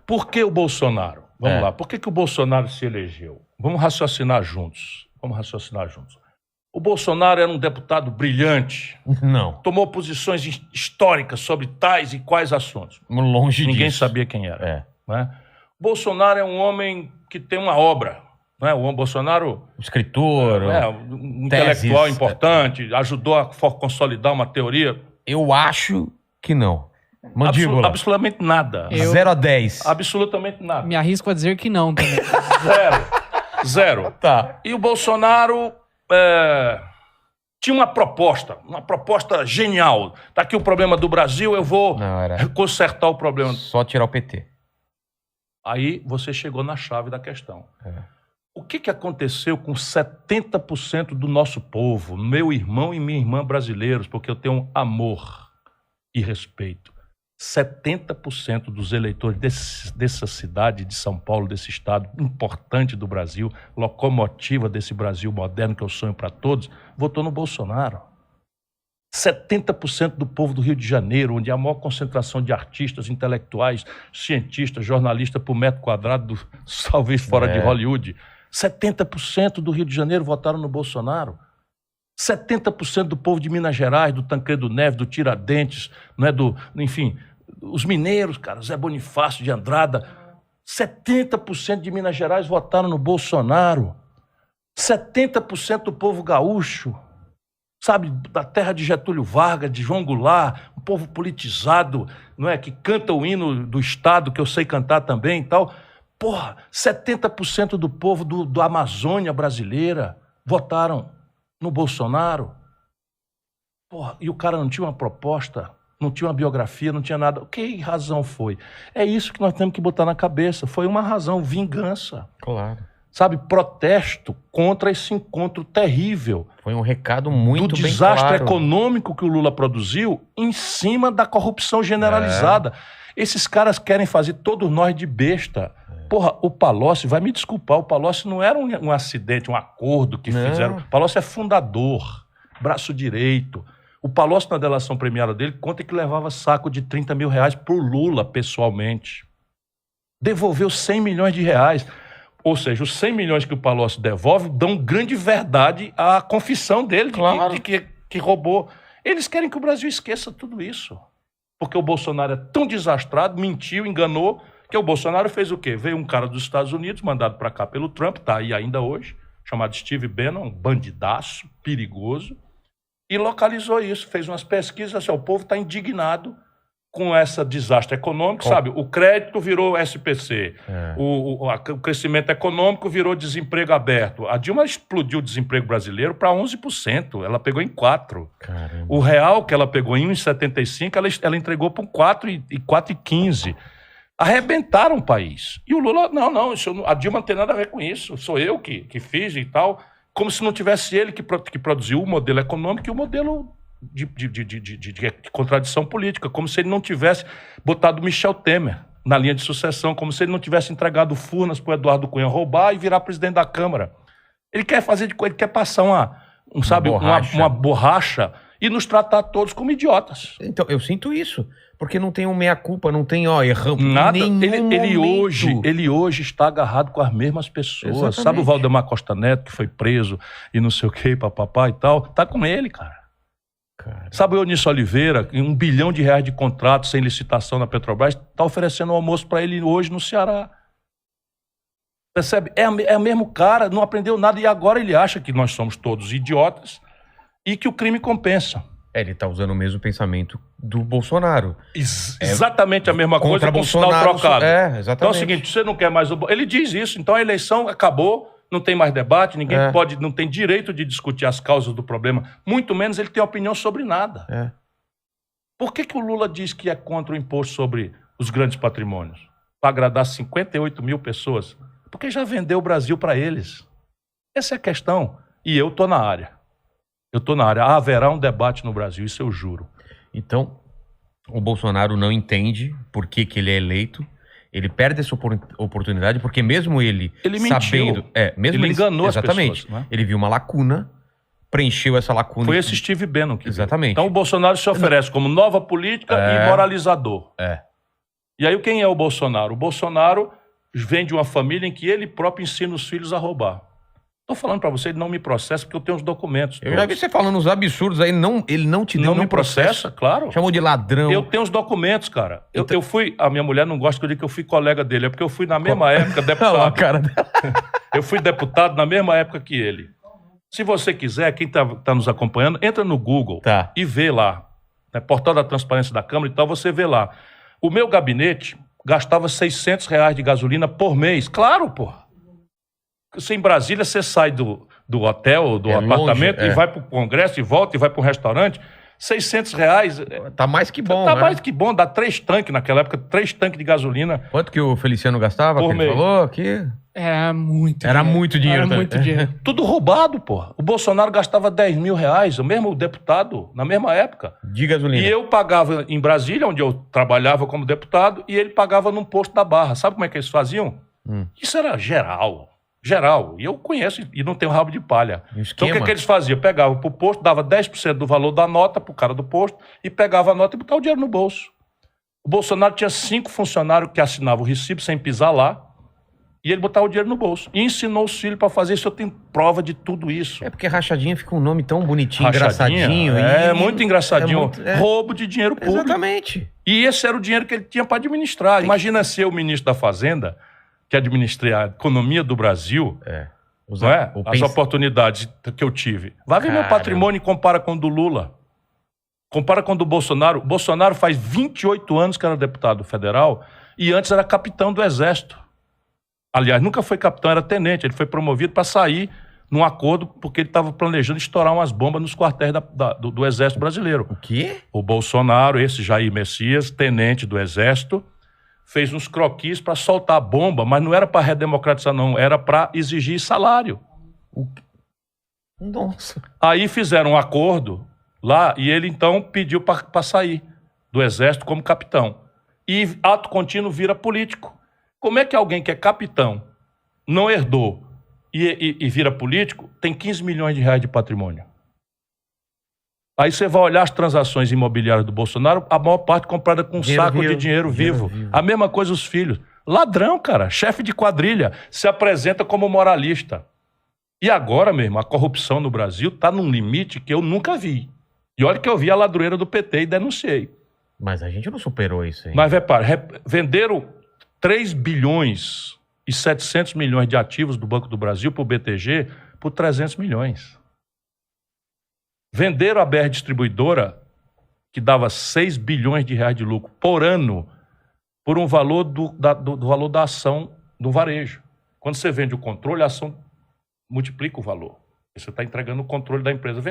Por que o Bolsonaro? Vamos lá. Por que o Bolsonaro se elegeu? Vamos raciocinar juntos. O Bolsonaro era um deputado brilhante. Não. Tomou posições históricas sobre tais e quais assuntos. Longe Ninguém disso. sabia quem era. Né? Bolsonaro é um homem que tem uma obra. Né? O Bolsonaro... Escritor. Um intelectual importante. Ajudou a consolidar uma teoria. Eu acho que não. Mandíbula. Absolutamente nada. 0 a 10. Absolutamente nada. Me arrisco a dizer que não também. Zero. Tá. E o Bolsonaro tinha uma proposta genial. Tá aqui o problema do Brasil, eu vou consertar o problema. Só tirar o PT. Aí você chegou na chave da questão. O que aconteceu com 70% do nosso povo, meu irmão e minha irmã brasileiros, porque eu tenho amor e respeito. 70% dos eleitores dessa cidade de São Paulo, desse estado importante do Brasil, locomotiva desse Brasil moderno que eu sonho para todos, votou no Bolsonaro. 70% do povo do Rio de Janeiro, onde há a maior concentração de artistas, intelectuais, cientistas, jornalistas por metro quadrado, talvez fora de Hollywood. 70% do Rio de Janeiro votaram no Bolsonaro. 70% do povo de Minas Gerais, do Tancredo Neves, do Tiradentes, enfim, os mineiros, cara, Zé Bonifácio de Andrada, 70% de Minas Gerais votaram no Bolsonaro. 70% do povo gaúcho, sabe, da terra de Getúlio Vargas, de João Goulart, um povo politizado, que canta o hino do Estado, que eu sei cantar também e tal. 70% do povo do Amazônia brasileira votaram no Bolsonaro. E o cara não tinha uma proposta, não tinha uma biografia, não tinha nada. Que razão foi? É isso que nós temos que botar na cabeça. Foi uma razão, vingança. Claro. Sabe, protesto contra esse encontro terrível. Foi um recado muito bem claro. Do desastre econômico que o Lula produziu em cima da corrupção generalizada. Esses caras querem fazer todos nós de besta. O Palocci, vai me desculpar, o Palocci não era um acidente, um acordo que fizeram. O Palocci é fundador, braço direito. O Palocci, na delação premiada dele, conta que levava saco de 30 mil reais pro Lula, pessoalmente. Devolveu 100 milhões de reais. Ou seja, os 100 milhões que o Palocci devolve dão grande verdade à confissão dele de que roubou. Eles querem que o Brasil esqueça tudo isso. Porque o Bolsonaro é tão desastrado, mentiu, enganou, que o Bolsonaro fez o quê? Veio um cara dos Estados Unidos, mandado para cá pelo Trump, tá aí ainda hoje, chamado Steve Bannon, um bandidaço, perigoso, e localizou isso, fez umas pesquisas, assim, o povo está indignado com esse desastre econômico, sabe? O crédito virou SPC, o crescimento econômico virou desemprego aberto. A Dilma explodiu o desemprego brasileiro para 11%, ela pegou em 4%. Caramba. O real que ela pegou em 1,75%, ela entregou para 4,15%. Arrebentaram o país. E o Lula, a Dilma não tem nada a ver com isso, sou eu que fiz e tal, como se não tivesse ele que produziu o modelo econômico e o modelo de contradição política, como se ele não tivesse botado Michel Temer na linha de sucessão, como se ele não tivesse entregado Furnas para o Eduardo Cunha roubar e virar presidente da Câmara. Ele quer ele quer passar uma borracha e nos tratar todos como idiotas. Então, eu sinto isso. Porque não tem um meia-culpa, não tem, erramos. Nada. Ele hoje está agarrado com as mesmas pessoas. Exatamente. Sabe o Valdemar Costa Neto, que foi preso e não sei o que, papapá e tal? Tá com ele, cara. Sabe o Eunício Oliveira, em R$1 bilhão de contratos sem licitação na Petrobras, tá oferecendo um almoço para ele hoje no Ceará. Percebe? É o mesmo cara, não aprendeu nada e agora ele acha que nós somos todos idiotas e que o crime compensa. Ele tá usando o mesmo pensamento do Bolsonaro. Exatamente a mesma coisa com o sinal trocado. Exatamente. Então é o seguinte, você não quer mais... Ele diz isso, então a eleição acabou, não tem mais debate, ninguém não tem direito de discutir as causas do problema, muito menos ele tem opinião sobre nada. Por que o Lula diz que é contra o imposto sobre os grandes patrimônios? Para agradar 58 mil pessoas? Porque já vendeu o Brasil para eles. Essa é a questão. E eu estou na área. Haverá um debate no Brasil, isso eu juro. Então, o Bolsonaro não entende por que ele é eleito. Ele perde essa oportunidade, porque mesmo ele sabendo... Ele enganou as pessoas. Né? Ele viu uma lacuna, preencheu essa lacuna. Foi esse Steve Bannon que Exatamente. Então o Bolsonaro se oferece como nova política e moralizador. E aí quem é o Bolsonaro? O Bolsonaro vem de uma família em que ele próprio ensina os filhos a roubar. Estou falando para você, ele não me processa porque eu tenho os documentos. Eu já vi você falando uns absurdos aí, ele não te deu Não nenhum me processa, claro. Chamou de ladrão. Eu tenho os documentos, cara. Eu fui, a minha mulher não gosta que eu diga que eu fui colega dele, é porque eu fui na mesma época deputado. Cara. Eu fui deputado na mesma época que ele. Se você quiser, quem tá nos acompanhando, entra no Google e vê lá. Né, Portal da Transparência da Câmara e tal, você vê lá. O meu gabinete gastava R$600 de gasolina por mês. Claro, porra. Se em Brasília você sai do hotel, do apartamento, longe, e vai pro congresso, e volta, e vai pro restaurante, R$600... Tá mais que bom, Tá né? mais que bom, dá 3 tanques naquela época, 3 tanques de gasolina. Quanto que o Feliciano gastava? Que ele falou que... Era muito dinheiro. Era muito dinheiro. Tudo roubado, porra. O Bolsonaro gastava R$10.000, o mesmo deputado, na mesma época. De gasolina. E eu pagava em Brasília, onde eu trabalhava como deputado, e ele pagava num posto da Barra. Sabe como é que eles faziam? Isso era geral. E eu conheço e não tenho rabo de palha. Então o que eles faziam? Pegavam pro posto, dava 10% do valor da nota pro cara do posto e pegava a nota e botava o dinheiro no bolso. O Bolsonaro tinha 5 funcionários que assinavam o recibo sem pisar lá e ele botava o dinheiro no bolso. E ensinou os filhos para fazer isso. Eu tenho prova de tudo isso. É porque rachadinha fica um nome tão bonitinho, engraçadinho. Muito engraçadinho. Roubo de dinheiro público. Exatamente. E esse era o dinheiro que ele tinha para administrar. Imagina ser o ministro da Fazenda, que administrei a economia do Brasil, não é? As oportunidades que eu tive. Vai ver meu patrimônio e compara com o do Lula. Compara com o do Bolsonaro. O Bolsonaro faz 28 anos que era deputado federal e antes era capitão do Exército. Aliás, nunca foi capitão, era tenente. Ele foi promovido para sair num acordo porque ele estava planejando estourar umas bombas nos quartéis do Exército Brasileiro. O quê? O Bolsonaro, esse Jair Messias, tenente do Exército, fez uns croquis para soltar a bomba, mas não era para redemocratizar, não. Era para exigir salário. Nossa. Aí fizeram um acordo lá e ele, então, pediu para sair do Exército como capitão. E ato contínuo vira político. Como é que alguém que é capitão, não herdou e vira político, tem 15 milhões de reais de patrimônio? Aí você vai olhar as transações imobiliárias do Bolsonaro, a maior parte comprada com um saco de dinheiro vivo. A mesma coisa os filhos. Ladrão, cara, chefe de quadrilha, se apresenta como moralista. E agora, mesmo, a corrupção no Brasil está num limite que eu nunca vi. E olha que eu vi a ladroeira do PT e denunciei. Mas a gente não superou isso aí. Mas, repare, venderam 3 bilhões e 700 milhões de ativos do Banco do Brasil para o BTG por 300 milhões. Venderam a BR Distribuidora, que dava 6 bilhões de reais de lucro por ano, por um valor do valor da ação do varejo. Quando você vende o controle, a ação multiplica o valor. Você está entregando o controle da empresa.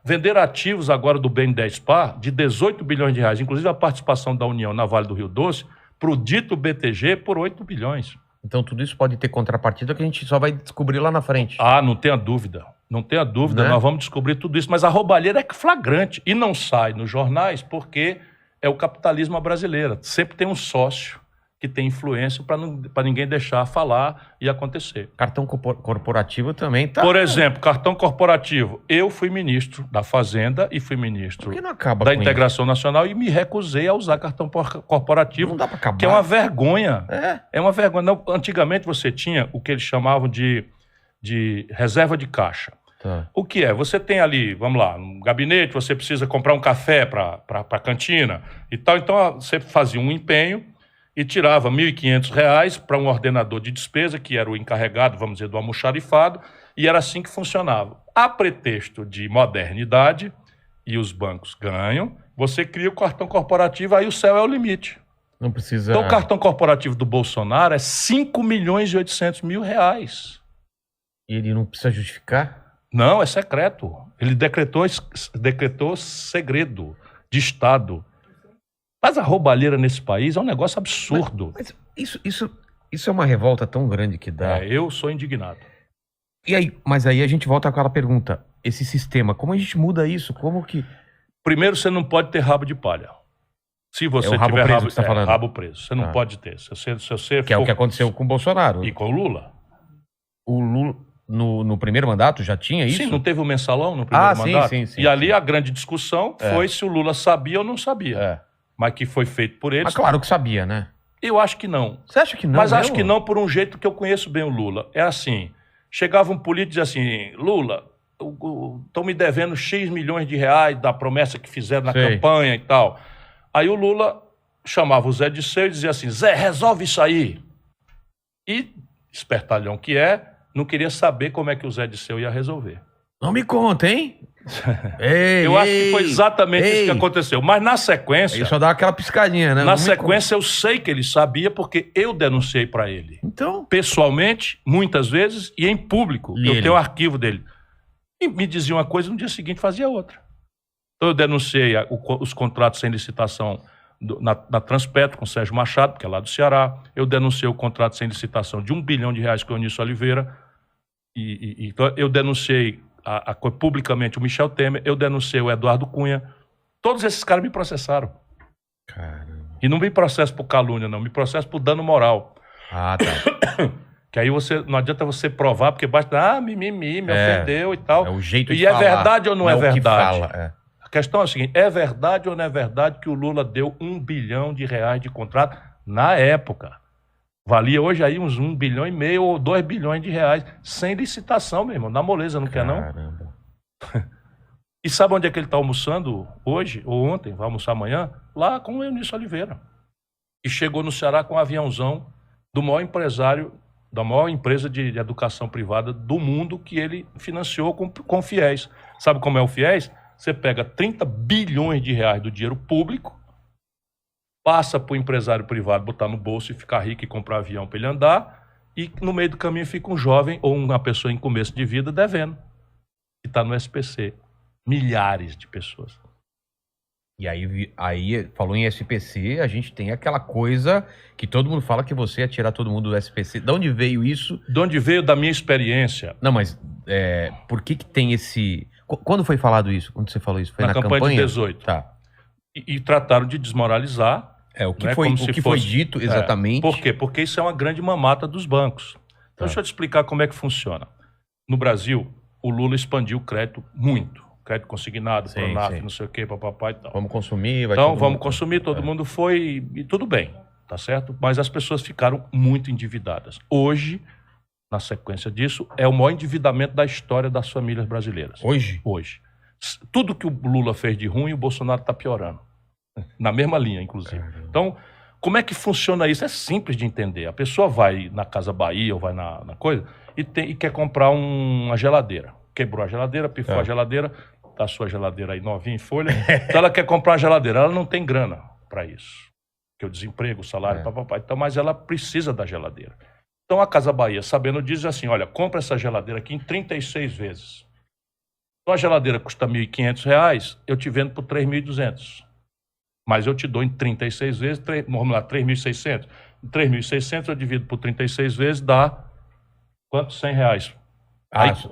Venderam ativos agora do BNDES Par de 18 bilhões de reais, inclusive a participação da União na Vale do Rio Doce, para o dito BTG por 8 bilhões. Então tudo isso pode ter contrapartida que a gente só vai descobrir lá na frente. Ah, não tenha dúvida. Não tenha dúvida, né? Nós vamos descobrir tudo isso. Mas a roubalheira é flagrante e não sai nos jornais porque é o capitalismo brasileiro. Sempre tem um sócio que tem influência para ninguém deixar falar e acontecer. Cartão corporativo também tá... Por exemplo, cartão corporativo. Eu fui ministro da Fazenda e fui ministro da Integração Nacional e me recusei a usar cartão corporativo. Não dá para acabar. Que é uma vergonha. É uma vergonha. Não, antigamente você tinha o que eles chamavam de reserva de caixa. Tá. O que é? Você tem ali, vamos lá, um gabinete, você precisa comprar um café para a cantina e tal. Então você fazia um empenho e tirava R$ 1.500 para um ordenador de despesa, que era o encarregado, vamos dizer, do almoxarifado, e era assim que funcionava. A pretexto de modernidade, e os bancos ganham, você cria o cartão corporativo, aí o céu é o limite. Não precisa... Então o cartão corporativo do Bolsonaro é R$ 5.800.000. E ele não precisa justificar? Não, é secreto. Ele decretou segredo de Estado. Mas a roubalheira nesse país é um negócio absurdo. Mas isso é uma revolta tão grande que dá. Eu sou indignado. E aí, mas aí a gente volta àquela pergunta. Esse sistema, como a gente muda isso? Como que... Primeiro, você não pode ter rabo de palha. Se você tiver rabo preso. Você não pode ter. Se você que é o que aconteceu com o Bolsonaro. E com o Lula. O Lula... No primeiro mandato já tinha isso? Sim, não teve o mensalão no primeiro mandato? Sim. E ali a grande discussão foi se o Lula sabia ou não sabia. mas que foi feito por eles. Mas claro que sabia, né? Eu acho que não. Você acha que não? Mas mesmo? acho que não por um jeito que eu conheço bem o Lula. É assim, chegava um político e dizia assim, Lula, estão me devendo X milhões de reais da promessa que fizeram na campanha e tal. Aí o Lula chamava o Zé Disseu e dizia assim, Zé, resolve isso aí. E, espertalhão que é, não queria saber como é que o Zé Disseu ia resolver. Não me conta, hein? Eu acho que foi exatamente isso que aconteceu. Mas na sequência... Ele só dá aquela piscadinha, né? Na sequência eu sei que ele sabia porque eu denunciei para ele. Então... Pessoalmente, muitas vezes, e em público. Eu tenho o arquivo dele. E me dizia uma coisa, no dia seguinte fazia outra. Então eu denunciei os contratos sem licitação na Transpetro com o Sérgio Machado, que é lá do Ceará. Eu denunciei o contrato sem licitação de R$1 bilhão com o Eunício Oliveira. Então eu denunciei publicamente o Michel Temer, eu denunciei o Eduardo Cunha. Todos esses caras me processaram. Caramba. E não me processo por calúnia, não. Me processo por dano moral. Ah, tá. Que aí não adianta você provar, porque basta, me ofendeu e tal. É o jeito de falar. E é verdade ou não é verdade? Que fala, A questão é a seguinte, é verdade ou não é verdade que o Lula deu R$1 bilhão de contrato na época? Valia hoje aí uns 1,5 bilhão ou 2 bilhões de reais, sem licitação, meu irmão. Na moleza, não quer não? Caramba. E sabe onde é que ele está almoçando hoje ou ontem? Vai almoçar amanhã? Lá com o Eunício Oliveira. E chegou no Ceará com um aviãozão do maior empresário, da maior empresa de educação privada do mundo que ele financiou com FIES. Sabe como é o FIES? Você pega 30 bilhões de reais do dinheiro público, passa para o empresário privado botar no bolso e ficar rico e comprar avião para ele andar, e no meio do caminho fica um jovem ou uma pessoa em começo de vida devendo. E está no SPC. Milhares de pessoas. E aí, falou em SPC, a gente tem aquela coisa que todo mundo fala que você ia tirar todo mundo do SPC. De onde veio isso? De onde veio da minha experiência. Não, mas por que tem esse... Quando foi falado isso? Quando você falou isso? Foi na campanha de 18. Tá. E trataram de desmoralizar. O que, foi dito exatamente. Por quê? Porque isso é uma grande mamata dos bancos. Então, deixa eu te explicar como é que funciona. No Brasil, o Lula expandiu o crédito muito. Crédito consignado, Pronaf, não sei o quê, papapá e tal. Vamos consumir, vai Então, vamos consumir, todo mundo foi, e tudo bem, tá certo? Mas as pessoas ficaram muito endividadas. Hoje, na sequência disso, é o maior endividamento da história das famílias brasileiras. Hoje? Hoje. Tudo que o Lula fez de ruim, o Bolsonaro está piorando. Na mesma linha, inclusive. Caramba. Então, como é que funciona isso? É simples de entender. A pessoa vai na Casa Bahia ou vai na coisa e quer comprar uma geladeira. Quebrou a geladeira, pifou a geladeira, tá a sua geladeira aí novinha em folha. Então ela quer comprar a geladeira. Ela não tem grana para isso. Porque o desemprego, o salário, papapá. Então, mas ela precisa da geladeira. Então a Casa Bahia, sabendo disso, diz assim, olha, compra essa geladeira aqui em 36 vezes. Então a geladeira custa R$ 1.500, eu te vendo por R$ 3.200. Mas eu te dou em 36 vezes, vamos lá, 3.600. 3.600 eu divido por 36 vezes, dá quanto? R$100.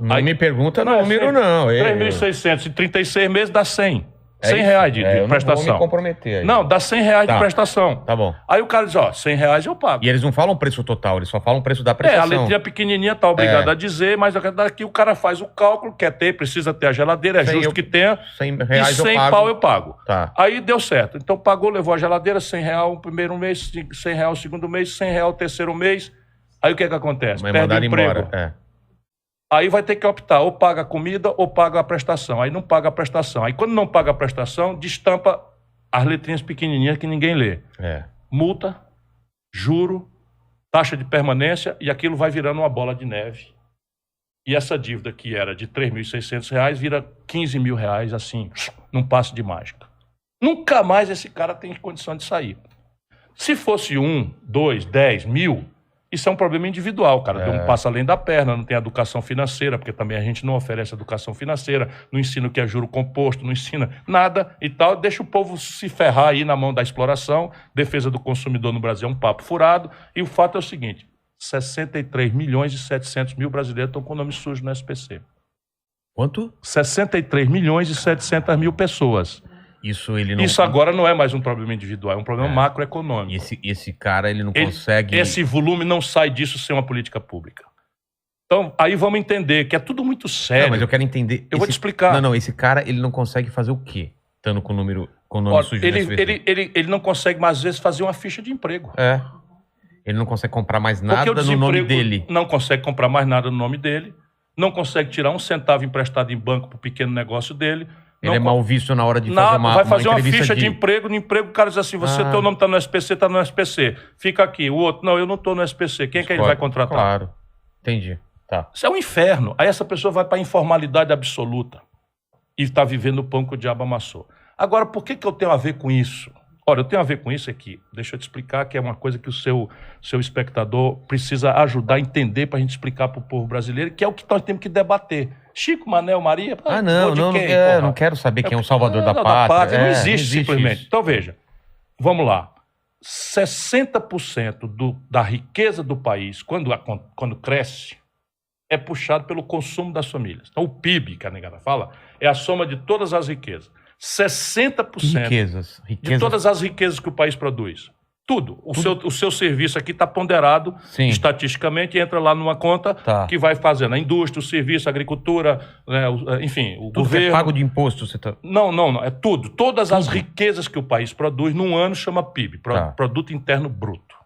Não me pergunta número, não. 3.600 em 36 meses dá 100. R$100 de prestação. Não vou me comprometer aí. Não, dá R$100 de prestação. Tá bom. Aí o cara diz, R$100 eu pago. E eles não falam preço total, eles só falam o preço da prestação. A letrinha pequenininha tá obrigado a dizer, mas daqui o cara faz o cálculo, precisa ter a geladeira, justo que tenha. R$100 e 100 pau eu pago. Tá. Aí deu certo. Então pagou, levou a geladeira, R$100 o primeiro mês, R$100 o segundo mês, R$100 o terceiro mês. Aí o que acontece? Perde o emprego. Embora. Aí vai ter que optar, ou paga a comida ou paga a prestação. Aí não paga a prestação. Aí quando não paga a prestação, destampa as letrinhas pequenininhas que ninguém lê. Multa, juro, taxa de permanência, e aquilo vai virando uma bola de neve. E essa dívida que era de R$ 3.600 vira R$15 mil, assim, num passo de mágica. Nunca mais esse cara tem condição de sair. Se fosse 1, 2, 10 mil... Isso é um problema individual, cara. Deu um passo além da perna, não tem educação financeira, porque também a gente não oferece educação financeira, não ensina o que é juro composto, não ensina nada e tal. Deixa o povo se ferrar aí na mão da exploração. Defesa do consumidor no Brasil é um papo furado. E o fato é o seguinte, 63.700.000 brasileiros estão com o nome sujo no SPC. Quanto? 63.700.000 pessoas. Isso agora não é mais um problema individual, é um problema macroeconômico. E esse cara, ele não consegue... Esse volume não sai disso sem uma política pública. Então, aí vamos entender que é tudo muito sério. Não, mas eu quero entender... Eu vou te explicar. Não, esse cara, ele não consegue fazer o quê? Estando com o número... com o nome Olha, sujo do SBT. ele não consegue mais, às vezes, fazer uma ficha de emprego. Ele não consegue comprar mais Porque nada no nome dele. Não consegue comprar mais nada no nome dele. Não consegue tirar um centavo emprestado em banco para o pequeno negócio dele. Ele é mal visto na hora de fazer vai fazer uma entrevista ficha de emprego. No emprego, o cara diz assim, teu nome está no SPC, está no SPC. Fica aqui. O outro, não, eu não estou no SPC. Quem é que ele vai contratar? Claro. Entendi. Tá. Isso é um inferno. Aí essa pessoa vai para a informalidade absoluta e está vivendo o pão que o diabo amassou. Agora, por que eu tenho a ver com isso? Olha, eu tenho a ver com isso aqui. Deixa eu te explicar que é uma coisa que o seu espectador precisa ajudar a entender para a gente explicar para o povo brasileiro, que é o que nós temos que debater. Chico, Manel, Maria... Não quero saber quem é o salvador da pátria. Não existe simplesmente. Isso. Então, veja, vamos lá. 60% da riqueza do país, quando cresce, é puxado pelo consumo das famílias. Então, o PIB, que a negada fala, é a soma de todas as riquezas. 60% riquezas. De todas as riquezas que o país produz. Tudo. O seu serviço aqui está ponderado estatisticamente, entra lá numa conta que vai fazendo a indústria, o serviço, a agricultura, né, enfim, o tudo governo. Que é pago de imposto. Você tá... Não. É tudo. Todas as riquezas que o país produz num ano chama PIB, Produto Interno Bruto.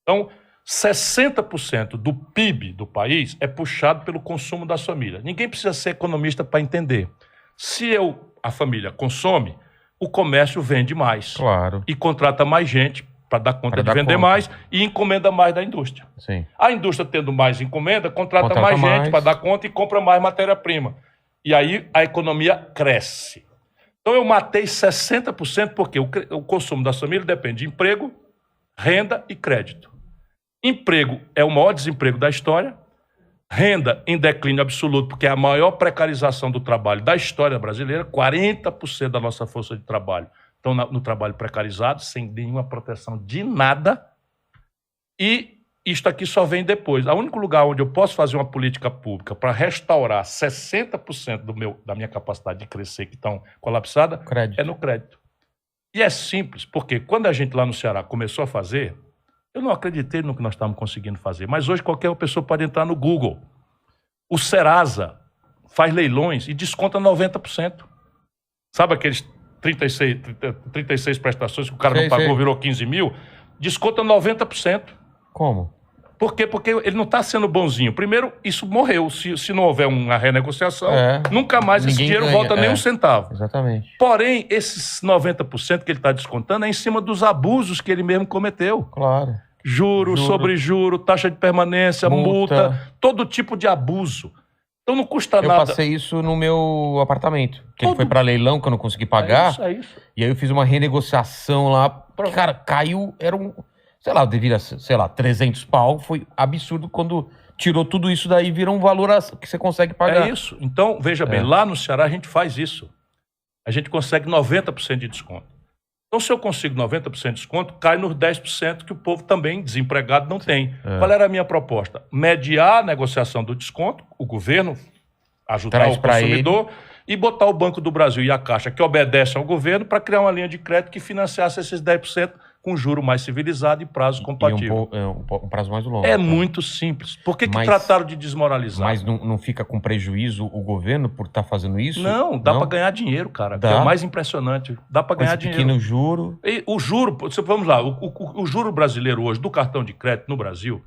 Então, 60% do PIB do país é puxado pelo consumo das famílias. Ninguém precisa ser economista para entender. Se a família consome, o comércio vende mais. Claro. E contrata mais gente para dar conta de vender mais e encomenda mais da indústria. Sim. A indústria tendo mais encomenda, contrata mais gente para dar conta e compra mais matéria-prima. E aí a economia cresce. Então eu matei 60% porque o consumo das famílias depende de emprego, renda e crédito. Emprego é o maior desemprego da história. Renda em declínio absoluto, porque é a maior precarização do trabalho da história brasileira. 40% da nossa força de trabalho estão no trabalho precarizado, sem nenhuma proteção de nada. E isto aqui só vem depois. O único lugar onde eu posso fazer uma política pública para restaurar 60% da minha capacidade de crescer, que estão colapsada, é no crédito. E é simples, porque quando a gente lá no Ceará começou a fazer... Eu não acreditei no que nós estávamos conseguindo fazer, mas hoje qualquer pessoa pode entrar no Google. O Serasa faz leilões e desconta 90%. Sabe aqueles 36 prestações que o cara não pagou, virou 15 mil? Desconta 90%. Como? Por quê? Porque ele não está sendo bonzinho. Primeiro, isso morreu. Se não houver uma renegociação, nunca mais esse dinheiro volta nem um centavo. Exatamente. Porém, esses 90% que ele está descontando é em cima dos abusos que ele mesmo cometeu. Claro. Juro, sobre juro, taxa de permanência, multa, todo tipo de abuso. Então não custa nada. Eu passei isso no meu apartamento. Que ele foi para leilão, que eu não consegui pagar. É isso. E aí eu fiz uma renegociação lá. Cara, caiu, era um... Sei lá, devia, 300 pau. Foi absurdo quando tirou tudo isso daí, vira um valor que você consegue pagar. É isso. Então, veja bem, lá no Ceará a gente faz isso. A gente consegue 90% de desconto. Então, se eu consigo 90% de desconto, cai nos 10% que o povo também, desempregado, não tem. Qual era a minha proposta? Mediar a negociação do desconto, o governo ajudar o consumidor e botar o Banco do Brasil e a Caixa, que obedece ao governo, para criar uma linha de crédito que financiasse esses 10%, com juro mais civilizado e prazo compatível. Um prazo mais longo. É muito simples. Por que trataram de desmoralizar? Mas não fica com prejuízo o governo por estar fazendo isso? Não, dá para ganhar dinheiro, cara. Que é o mais impressionante. Dá para ganhar dinheiro. Pequeno juro. E o juro, vamos lá, o juro brasileiro hoje do cartão de crédito no Brasil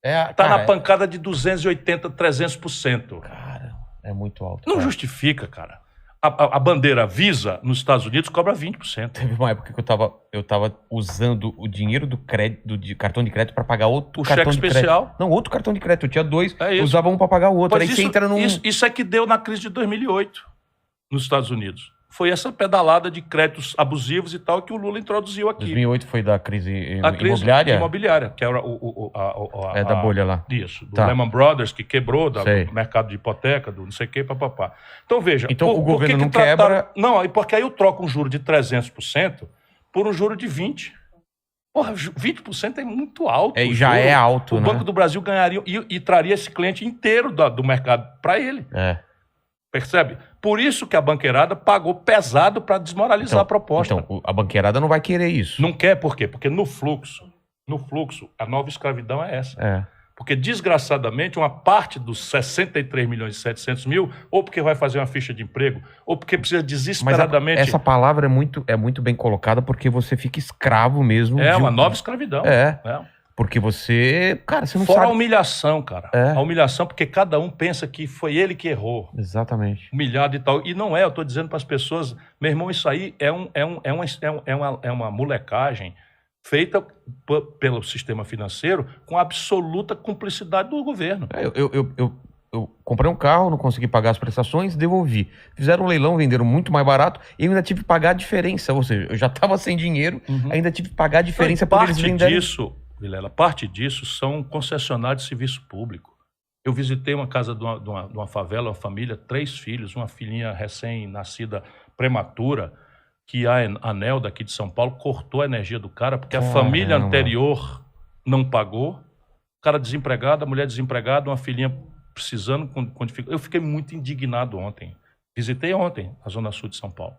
está na pancada de 280%, 300%. Cara, é muito alto. Não justifica, cara. A bandeira Visa nos Estados Unidos cobra 20%. Teve uma época que eu tava usando o dinheiro do cartão de crédito para pagar outro cartão de crédito. Especial? Não, outro cartão de crédito. Eu tinha dois, usava um para pagar o outro. Aí você entra num... Isso é que deu na crise de 2008 nos Estados Unidos. Foi essa pedalada de créditos abusivos e tal que o Lula introduziu aqui. 2008 foi da crise imobiliária? Imobiliária, que era da bolha lá. Isso, do Lehman Brothers, que quebrou do mercado de hipoteca, do não sei o que, papapá. Então, veja... Então, o governo não quebra... Não, porque aí eu troco um juro de 300% por um juro de 20%. Porra, 20% é muito alto. Já é alto, né? O Banco do Brasil ganharia e traria esse cliente inteiro do mercado para ele. Percebe? Por isso que a banqueirada pagou pesado para desmoralizar a proposta. Então, a banqueirada não vai querer isso. Não quer, por quê? Porque no fluxo, a nova escravidão é essa. Porque, desgraçadamente, uma parte dos 63 milhões e 700 mil, ou porque vai fazer uma ficha de emprego, ou porque precisa desesperadamente... Mas essa palavra é muito bem colocada porque você fica escravo mesmo. É uma nova escravidão. Porque você... Cara, você não Fora sabe... a humilhação, cara. A humilhação porque cada um pensa que foi ele que errou. Exatamente. Humilhado e tal. E não é, eu tô dizendo para as pessoas, meu irmão, isso aí é uma molecagem feita pelo sistema financeiro com absoluta cumplicidade do governo. Eu comprei um carro, não consegui pagar as prestações, devolvi. Fizeram um leilão, venderam muito mais barato e eu ainda tive que pagar a diferença. Ou seja, eu já estava sem dinheiro, ainda tive que pagar a diferença por eles venderem. Vilela, parte disso são concessionários de serviço público. Eu visitei uma casa de uma favela, uma família, 3 filhos, uma filhinha recém-nascida prematura, que a ANEEL daqui de São Paulo cortou a energia do cara porque a família anterior não pagou. O cara desempregado, a mulher desempregada, uma filhinha precisando com dificuldade. Eu fiquei muito indignado ontem. Visitei ontem a Zona Sul de São Paulo.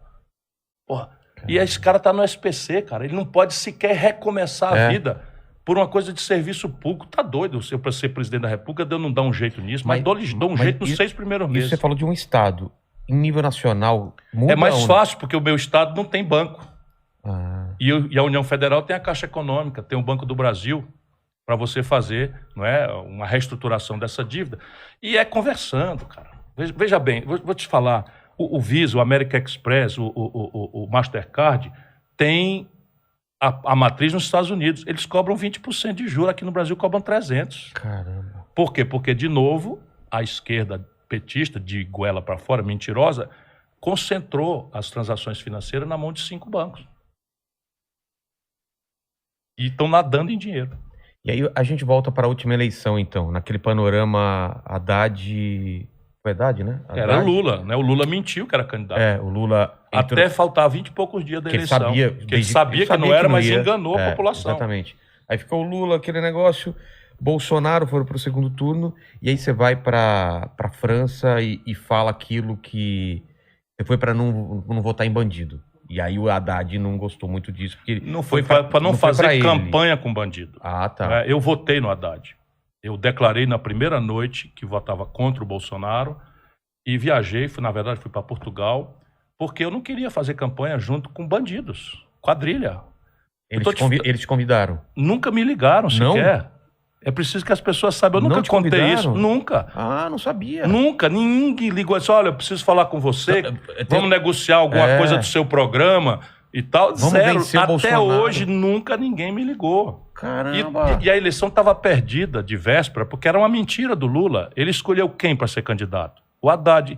Porra. E esse cara tá no SPC, cara. Ele não pode sequer recomeçar a vida por uma coisa de serviço público. Tá doido? Se eu para ser presidente da República, eu não dar um jeito nisso, mas dou um jeito nos 6 primeiros meses. Isso você falou de um estado. Em nível nacional, muda é mais fácil, porque o meu estado não tem banco. E a União Federal tem a Caixa Econômica, tem o Banco do Brasil, para você fazer, não é, uma reestruturação dessa dívida. E é conversando, cara. Veja bem, vou te falar, o Visa, o American Express, o Mastercard, tem a matriz nos Estados Unidos. Eles cobram 20% de juros, aqui no Brasil cobram 300%. Caramba. Por quê? Porque, de novo, a esquerda petista, de goela para fora, mentirosa, concentrou as transações financeiras na mão de 5 bancos. E estão nadando em dinheiro. E aí a gente volta para a última eleição, então. Naquele panorama, Haddad... Foi Haddad, né? Haddad? Era o Lula, né? O Lula mentiu que era candidato. O Lula... Até faltar 20 e poucos dias da eleição. Ele sabia que não era, mas enganou a população. Exatamente. Aí ficou o Lula, aquele negócio... Bolsonaro foram para o segundo turno, e aí você vai para a França e fala aquilo que você foi para não votar em bandido. E aí o Haddad não gostou muito disso. Porque não foi para não fazer campanha com bandido. Tá. Eu votei no Haddad. Eu declarei na primeira noite que votava contra o Bolsonaro e viajei, na verdade fui para Portugal, porque eu não queria fazer campanha junto com bandidos, quadrilha. Eles te convidaram? Nunca me ligaram sequer. É preciso que as pessoas saibam. Eu nunca contei isso. Nunca. Não sabia. Nunca. Ninguém ligou assim, olha, eu preciso falar com você, vamos negociar alguma coisa do seu programa e tal. Vamos Zero. vencer o Até Bolsonaro. hoje, nunca ninguém me ligou. Caramba. E a eleição estava perdida de véspera, porque era uma mentira do Lula. Ele escolheu quem para ser candidato? O Haddad.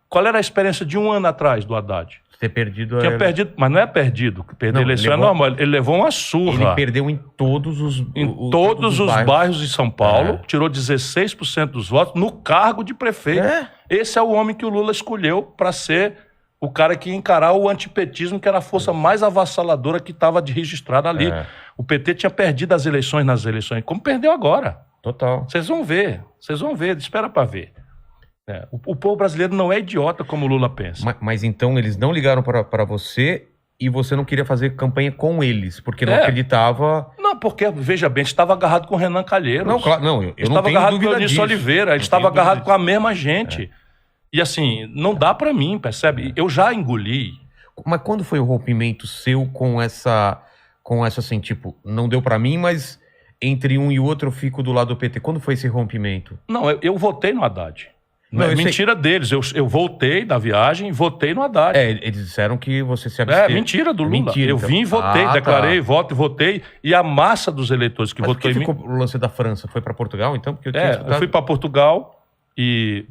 Qual era a experiência de 1 ano atrás do Haddad? Ter perdido... Tinha perdido, mas não é perdido. Perder a eleição é normal. Ele levou uma surra. Ele perdeu em todos os bairros de São Paulo, tirou 16% dos votos no cargo de prefeito. Esse é o homem que o Lula escolheu para ser o cara que ia encarar o antipetismo, que era a força mais avassaladora que estava registrada ali. O PT tinha perdido as eleições nas eleições, como perdeu agora. Total. Vocês vão ver, espera para ver. O povo brasileiro não é idiota como o Lula pensa. Mas então eles não ligaram para você e você não queria fazer campanha com eles, porque não acreditava... Não, porque, veja bem, estava agarrado com o Renan Calheiros. Não, claro, não, eu não estava tenho agarrado com dúvida o Eunício disso. Oliveira, ele estava agarrado com a mesma gente. E assim, não dá para mim, percebe? Eu já engoli. Mas quando foi o rompimento seu com essa assim, tipo, não deu para mim, mas entre um e o outro eu fico do lado do PT. Quando foi esse rompimento? Não, eu votei no Haddad. Não, é mentira deles. Eu voltei da viagem e votei no Haddad. Eles disseram que você se absteve. Mentira do Lula. Mentira, eu vim e votei, declarei voto e votei. E a massa dos eleitores que votou em mim... ficou o lance da França? Foi para Portugal, então? Porque eu fui para Portugal,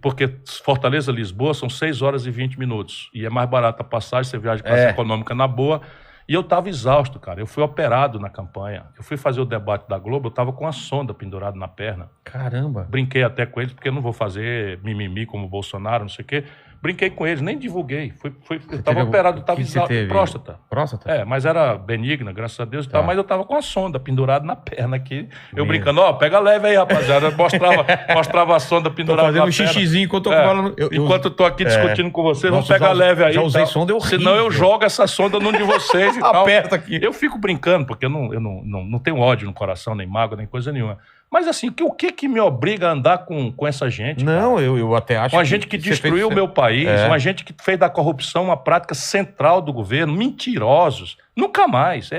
porque Fortaleza-Lisboa são 6 horas e 20 minutos. E é mais barata a passagem, você viaja classe econômica na boa. E eu estava exausto, cara. Eu fui operado na campanha. Eu fui fazer o debate da Globo, eu estava com a sonda pendurada na perna. Caramba. Brinquei até com eles, porque eu não vou fazer mimimi como o Bolsonaro, não sei o quê. Brinquei com eles, nem divulguei. Eu estava teve operado, o que você teve? próstata. Próstata? Mas era benigna, graças a Deus e Tá. tal, mas eu estava com a sonda pendurada na perna aqui. Eu Meu. brincando, pega leve aí, rapaziada. Eu mostrava a sonda Tô pendurada fazendo na um perna. xixizinho enquanto eu tô falando. Enquanto eu tô aqui discutindo com vocês, vamos Nossa, pegar leve aí. já usei e tal. sonda, é horrível. Senão eu jogo essa sonda num de vocês e tal. Aperta aqui. Eu fico brincando, porque eu não tenho ódio no coração, nem mágoa, nem coisa nenhuma. Mas assim, o que me obriga a andar com essa gente? Não, eu até acho Uma gente que você destruiu fez- o meu país, É. uma gente que fez da corrupção uma prática central do governo, mentirosos. Nunca mais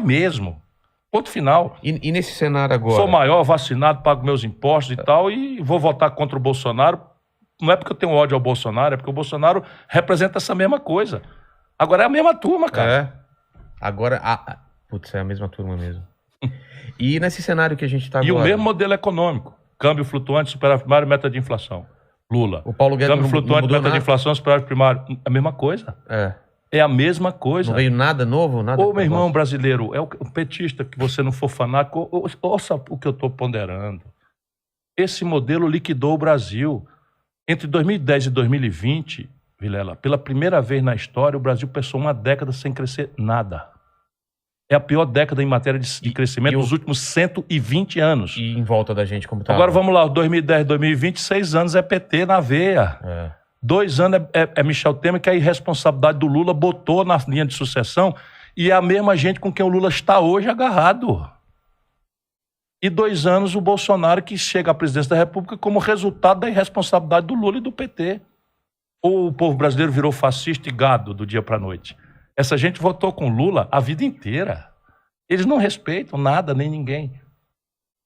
mesmo. Ponto final. E nesse cenário agora? Sou maior, vacinado, pago meus impostos e tal, e vou votar contra o Bolsonaro. Não é porque eu tenho ódio ao Bolsonaro, é porque o Bolsonaro representa essa mesma coisa. Agora é a mesma turma, cara. Agora, putz, é a mesma turma mesmo. E nesse cenário que a gente tá E agora? o mesmo modelo econômico. Câmbio flutuante, superávit primário, meta de inflação. Lula. O Paulo Guedes Câmbio não flutuante, mudou meta de nada? inflação, superávit primário. A mesma coisa. É a mesma coisa. Não veio nada novo? Nada Ô, meu irmão brasileiro, é o petista que você não for fanático, ouça o que eu estou ponderando. Esse modelo liquidou o Brasil. Entre 2010 e 2020, Vilela, pela primeira vez na história, o Brasil passou uma década sem crescer nada. É a pior década em matéria de crescimento dos últimos 120 anos. E em volta da gente, como tá? Agora vamos lá, 2010, 2020, 6 anos é PT na veia. 2 anos é Michel Temer, que a irresponsabilidade do Lula botou na linha de sucessão, e é a mesma gente com quem o Lula está hoje agarrado. E 2 anos o Bolsonaro, que chega à presidência da República como resultado da irresponsabilidade do Lula e do PT. Ou o povo brasileiro virou fascista e gado do dia para a noite? Essa gente votou com Lula a vida inteira. Eles não respeitam nada, nem ninguém.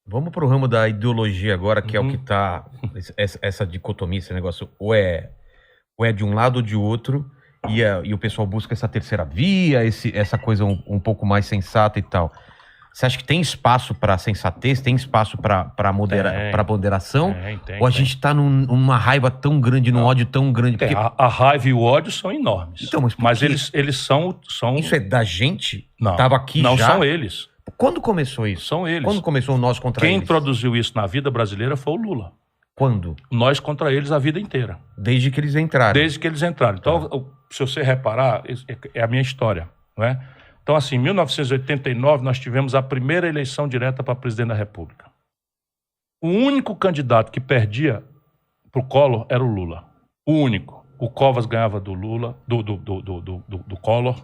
Vamos pro ramo da ideologia agora, que é o que tá... Essa dicotomia, esse negócio, ou é de um lado ou de outro, e o pessoal busca essa terceira via, essa coisa um pouco mais sensata e tal. Você acha que tem espaço para sensatez, tem espaço para moderação? Ou a gente tá numa raiva tão grande, num ódio tão grande? Porque... A raiva e o ódio são enormes. Então, mas eles são... Isso é da gente? Não, Tava aqui não já? São eles. Quando começou isso? São eles. Quando começou o nós contra Quem eles? introduziu isso na vida brasileira foi o Lula. Quando? Nós contra eles a vida inteira. Desde que eles entraram. Desde que eles entraram. Então, se você reparar, é a minha história, não é? Então, assim, em 1989, nós tivemos a primeira eleição direta para presidente da República. O único candidato que perdia para o Collor era o Lula. O único. O Covas ganhava do Lula, do Collor.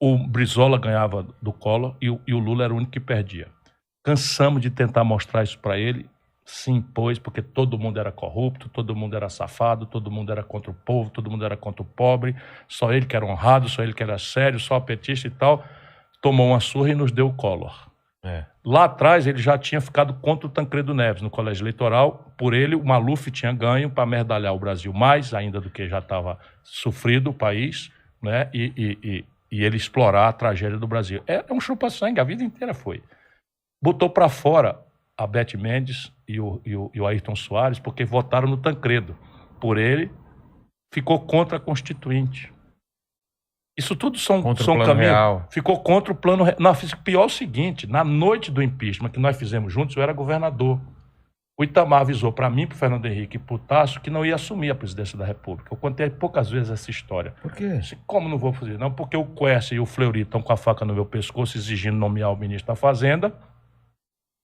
O Brizola ganhava do Collor e o Lula era o único que perdia. Cansamos de tentar mostrar isso para ele, se impôs, porque todo mundo era corrupto, todo mundo era safado, todo mundo era contra o povo, todo mundo era contra o pobre, só ele que era honrado, só ele que era sério, só petista e tal. Tomou uma surra e nos deu o Collor. Lá atrás ele já tinha ficado contra o Tancredo Neves no colégio eleitoral. Por ele, o Maluf tinha ganho para merdalhar o Brasil mais ainda do que já estava sofrido o país, né? E ele explorar a tragédia do Brasil. É um chupa-sangue, a vida inteira foi. Botou para fora a Beth Mendes e o Ayrton Soares, porque votaram no Tancredo. Por ele, ficou contra a Constituinte. Isso tudo são caminhos. Ficou contra o plano real. Não, pior é o seguinte, na noite do impeachment que nós fizemos juntos, eu era governador. O Itamar avisou para mim, para o Fernando Henrique e para o Tasso que não ia assumir a presidência da República. Eu contei poucas vezes essa história. Por quê? Como não vou fazer? Não, porque o Quercia e o Fleury estão com a faca no meu pescoço exigindo nomear o ministro da Fazenda.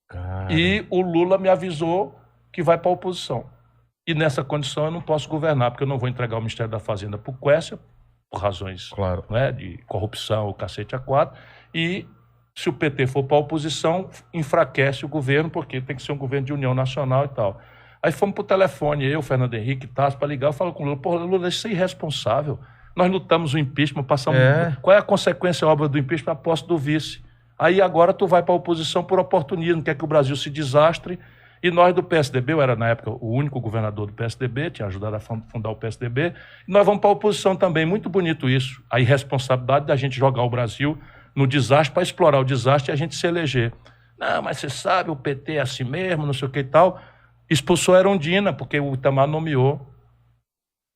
Cara. E o Lula me avisou que vai para a oposição. E nessa condição eu não posso governar, porque eu não vou entregar o Ministério da Fazenda para o Quercia, por razões né, de corrupção, o cacete A4, e se o PT for para a oposição, enfraquece o governo, porque tem que ser um governo de união nacional e tal. Aí fomos para o telefone, eu, Fernando Henrique, Tasso, para ligar, eu falo com o Lula, pô, Lula, isso é irresponsável. Nós lutamos o impeachment, passamos... Qual é a consequência óbvia do impeachment? A posse do vice. Aí agora tu vai para a oposição por oportunismo, quer que o Brasil se desastre, e nós do PSDB, eu era na época o único governador do PSDB, tinha ajudado a fundar o PSDB, e nós vamos para a oposição também, muito bonito isso, a irresponsabilidade da gente jogar o Brasil no desastre para explorar o desastre e a gente se eleger. Não, mas você sabe, o PT é assim mesmo, não sei o que e tal. Expulsou a Erundina, porque o Itamar nomeou.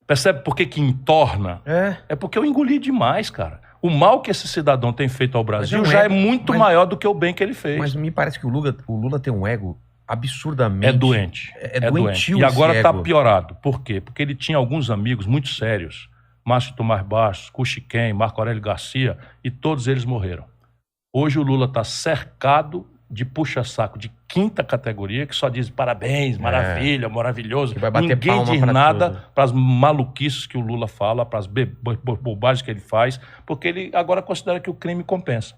Percebe por que entorna? É porque eu engoli demais, cara. O mal que esse cidadão tem feito ao Brasil já é muito maior do que o bem que ele fez. Mas me parece que o Lula tem um ego absurdamente... É doente. É doentio doente. E esse agora está ego. piorado. Por quê? Porque ele tinha alguns amigos muito sérios. Márcio Tomás Bastos, Cuxiquem, Marco Aurélio Garcia, e todos eles morreram. Hoje o Lula está cercado de puxa-saco de quinta categoria, que só diz parabéns, maravilha, maravilhoso. Que vai bater Ninguém palma diz pra nada tudo. para as maluquices que o Lula fala, para as bobagens que ele faz, porque ele agora considera que o crime compensa.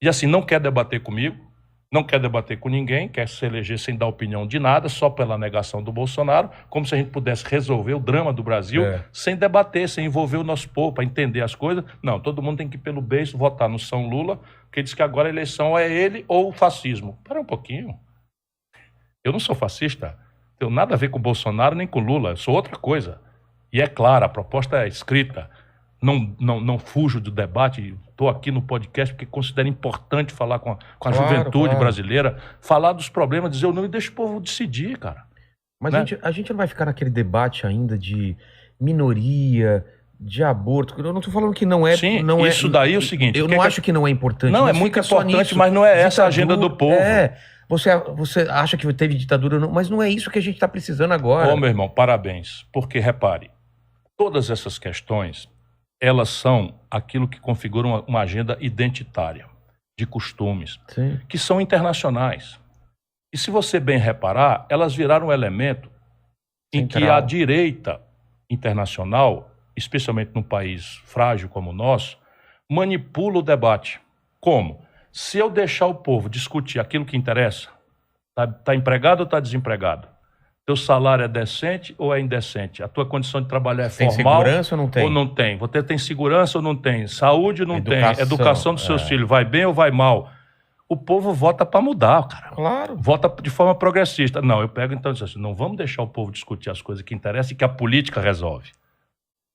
E assim, não quer debater comigo, não quer debater com ninguém, quer se eleger sem dar opinião de nada, só pela negação do Bolsonaro, como se a gente pudesse resolver o drama do Brasil sem debater, sem envolver o nosso povo, para entender as coisas. Não, todo mundo tem que ir pelo beijo, votar no São Lula, porque diz que agora a eleição é ele ou o fascismo. Espera um pouquinho. Eu não sou fascista, não tenho nada a ver com o Bolsonaro nem com o Lula, eu sou outra coisa. E é claro, a proposta é escrita. Não fujo do debate, estou aqui no podcast porque considero importante falar com a juventude brasileira, falar dos problemas, dizer o não e deixa o povo decidir, cara. Mas né? a gente não vai ficar naquele debate ainda de minoria, de aborto. Eu não estou falando que não é... Sim, não isso daí é o seguinte... Eu não acho que não é importante. Não, é muito importante, mas não é essa a agenda do povo. Você acha que teve ditadura, não, mas não é isso que a gente está precisando agora. Ô, meu irmão, parabéns. Porque, repare, todas essas questões... elas são aquilo que configura uma agenda identitária, de costumes, que são internacionais. E se você bem reparar, elas viraram um elemento em que a direita internacional, especialmente num país frágil como o nosso, manipula o debate. Como? Se eu deixar o povo discutir aquilo que interessa, tá empregado ou está desempregado? Teu salário é decente ou é indecente? A tua condição de trabalhar é formal? Tem segurança ou não tem? Ou não tem? Você tem segurança ou não tem? Saúde ou não tem? Educação dos seus filhos vai bem ou vai mal? O povo vota para mudar, cara. Claro. Vota de forma progressista. Não, eu pego então e digo assim, não vamos deixar o povo discutir as coisas que interessam e que a política resolve.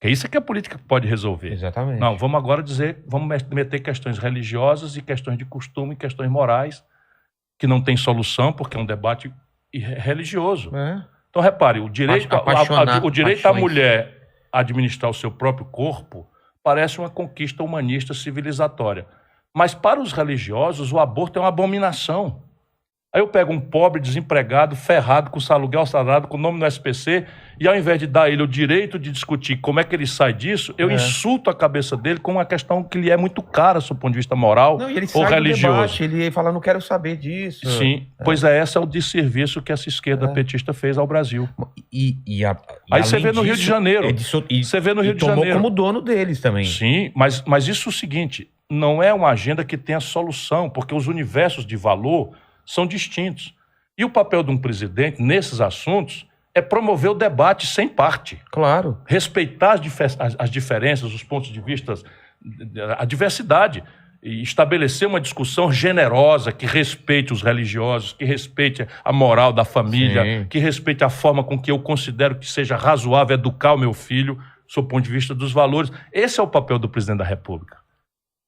É isso que a política pode resolver. Exatamente. Não, vamos agora dizer, vamos meter questões religiosas e questões de costume, questões morais, que não tem solução, porque é um debate religioso. Então, repare, o direito da mulher a administrar o seu próprio corpo parece uma conquista humanista civilizatória. Mas para os religiosos, o aborto é uma abominação. Aí eu pego um pobre, desempregado, ferrado, com aluguel salário, com nome no SPC, e ao invés de dar a ele o direito de discutir como é que ele sai disso, eu insulto a cabeça dele com uma questão que lhe é muito cara, do ponto de vista moral ou religioso. Ele fala, não quero saber disso. Sim, pois esse é o desserviço que essa esquerda petista fez ao Brasil. Aí você vê no Rio de Janeiro. Você vê no Rio de Janeiro. Tomou como dono deles também. Sim, mas isso é o seguinte, não é uma agenda que tenha solução, porque os universos de valor são distintos. E o papel de um presidente nesses assuntos é promover o debate sem parte. Claro. Respeitar as diferenças, os pontos de vista, a diversidade. E estabelecer uma discussão generosa que respeite os religiosos, que respeite a moral da família, que respeite a forma com que eu considero que seja razoável educar o meu filho, sob o ponto de vista dos valores. Esse é o papel do presidente da República.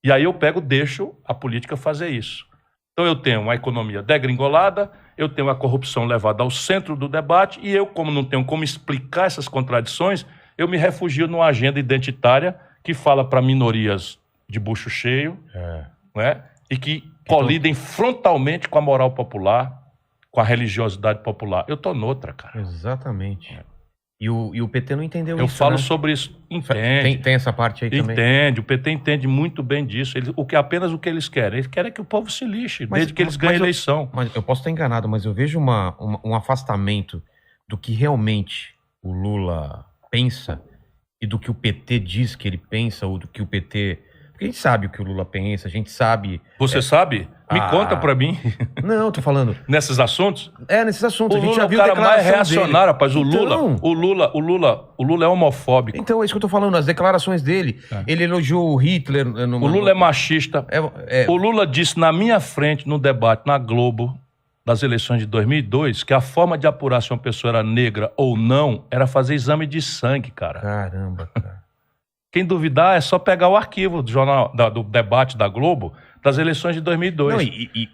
E aí eu deixo a política fazer isso. Então eu tenho uma economia degringolada, eu tenho a corrupção levada ao centro do debate e eu, como não tenho como explicar essas contradições, eu me refugio numa agenda identitária que fala para minorias de bucho cheio, né? E que colidem frontalmente com a moral popular, com a religiosidade popular. Eu tô noutra, cara. Exatamente. E o PT não entendeu isso, Eu falo sobre isso. Entende. Tem essa parte aí também? Entende. O PT entende muito bem disso. Apenas o que eles querem. Eles querem que o povo se lixe, desde que eles ganhem a eleição. Mas eu posso estar enganado, mas eu vejo um afastamento do que realmente o Lula pensa e do que o PT diz que ele pensa, ou do que o PT... Porque a gente sabe o que o Lula pensa, a gente sabe... Você sabe? Me conta pra mim. Não, tô falando... Nesses assuntos? Nesses assuntos. O Lula é o cara mais reacionário, rapaz. O Lula é homofóbico. Então, é isso que eu tô falando, as declarações dele. Ele elogiou o Hitler... O Lula é machista. O Lula disse na minha frente, no debate, na Globo, das eleições de 2002, que a forma de apurar se uma pessoa era negra ou não era fazer exame de sangue, cara. Caramba, cara. Quem duvidar é só pegar o arquivo do jornal, do debate da Globo das eleições de 2002. Não, e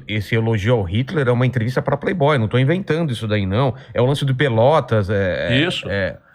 esse elogio ao Hitler é uma entrevista para Playboy, não estou inventando isso daí, não. É o lance do Pelotas. Isso.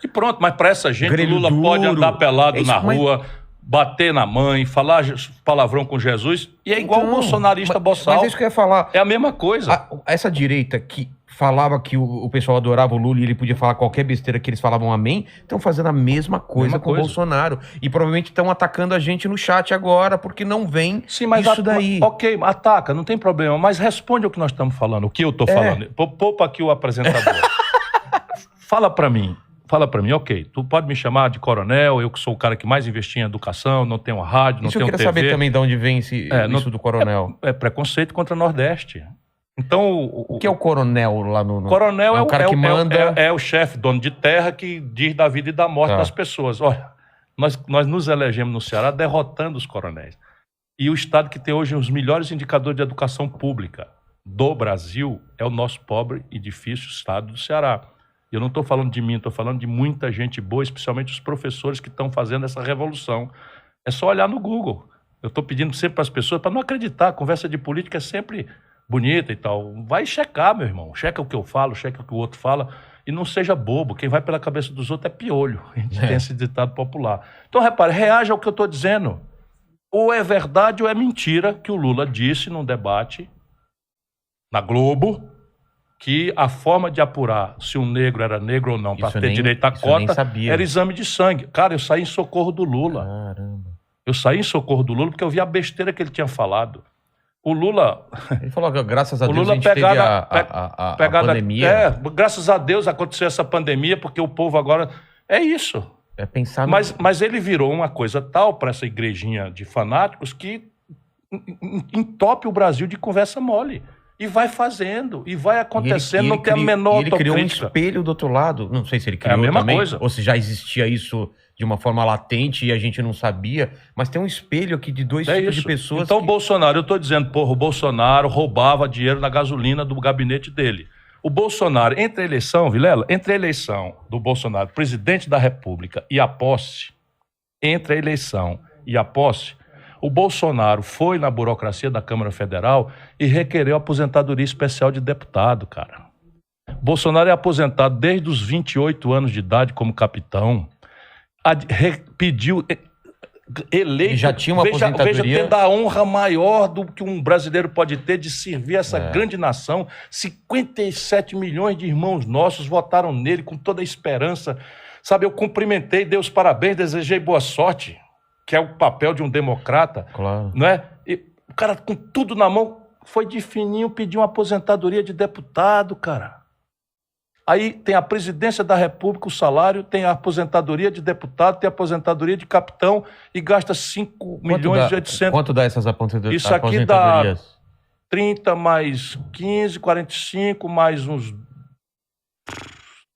E pronto, mas para essa gente o Lula pode andar pelado na rua, bater na mãe, falar palavrão com Jesus, e é igual o bolsonarista boçal. Mas é isso que eu ia falar. É a mesma coisa. Essa direita que falava que o pessoal adorava o Lula e ele podia falar qualquer besteira que eles falavam amém, estão fazendo a mesma coisa com o Bolsonaro. E provavelmente estão atacando a gente no chat agora, porque não vem isso daí. Ok, ataca, não tem problema, mas responde o que nós estamos falando, o que eu estou falando. Poupa aqui o apresentador. Fala para mim, ok, tu pode me chamar de coronel, eu que sou o cara que mais investia em educação, não tenho rádio, não tenho TV. Isso eu queria saber também de onde vem isso do coronel. É preconceito contra o Nordeste. Então, o que é o coronel lá no... Coronel é o cara que manda... É o chefe, dono de terra, que diz da vida e da morte das pessoas. Olha, nós nos elegemos no Ceará derrotando os coronéis. E o estado que tem hoje os melhores indicadores de educação pública do Brasil é o nosso pobre e difícil estado do Ceará. Eu não estou falando de mim, estou falando de muita gente boa, especialmente os professores que estão fazendo essa revolução. É só olhar no Google. Eu estou pedindo sempre para as pessoas, para não acreditar, a conversa de política é sempre bonita e tal. Vai checar, meu irmão. Checa o que eu falo, checa o que o outro fala. E não seja bobo. Quem vai pela cabeça dos outros é piolho. A gente tem esse ditado popular. Então, repare, reaja ao que eu estou dizendo. Ou é verdade ou é mentira que o Lula disse num debate na Globo que a forma de apurar se um negro era negro ou não para ter direito à cota era exame de sangue. Cara, eu saí em socorro do Lula. Caramba. Eu saí em socorro do Lula porque eu vi a besteira que ele tinha falado. O Lula... Ele falou que graças a Deus a gente teve a pandemia. Graças a Deus aconteceu essa pandemia, porque o povo agora... É isso. É pensar mas ele virou uma coisa tal para essa igrejinha de fanáticos que entope o Brasil de conversa mole. E vai fazendo, e vai acontecendo, não tem a menor autocrítica. Ele criou um espelho do outro lado. Não sei se ele criou também, ou se já existia isso de uma forma latente e a gente não sabia, mas tem um espelho aqui de dois tipos de pessoas. Então o Bolsonaro, eu estou dizendo, o Bolsonaro roubava dinheiro na gasolina do gabinete dele. O Bolsonaro, entre a eleição, Vilela, entre a eleição do Bolsonaro, presidente da República, e a posse, entre a eleição e a posse, o Bolsonaro foi na burocracia da Câmara Federal e requereu aposentadoria especial de deputado, cara. Bolsonaro é aposentado desde os 28 anos de idade como capitão. Pediu, eleito... E já tinha uma aposentadoria... Veja, tendo a honra maior do que um brasileiro pode ter de servir essa grande nação. 57 milhões de irmãos nossos votaram nele com toda a esperança. Sabe, eu cumprimentei, dei os parabéns, desejei boa sorte, que é o papel de um democrata. Claro. Não é? E o cara, com tudo na mão, foi de fininho pedir uma aposentadoria de deputado, cara. Aí tem a presidência da República, o salário, tem a aposentadoria de deputado, tem a aposentadoria de capitão e gasta 5 milhões e 800... Quanto dá essas aposentadorias? Isso aqui dá 30 mais 15, 45, mais uns...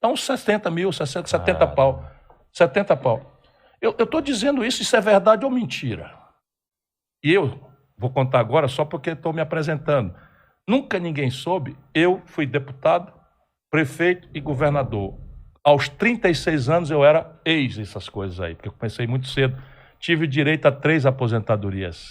Dá uns 60 mil, 60, 70 pau. 70 pau. Eu estou dizendo isso é verdade ou mentira? E eu vou contar agora só porque estou me apresentando. Nunca ninguém soube, eu fui deputado, prefeito e governador. Aos 36 anos eu era essas coisas aí, porque eu comecei muito cedo. Tive direito a 3 aposentadorias,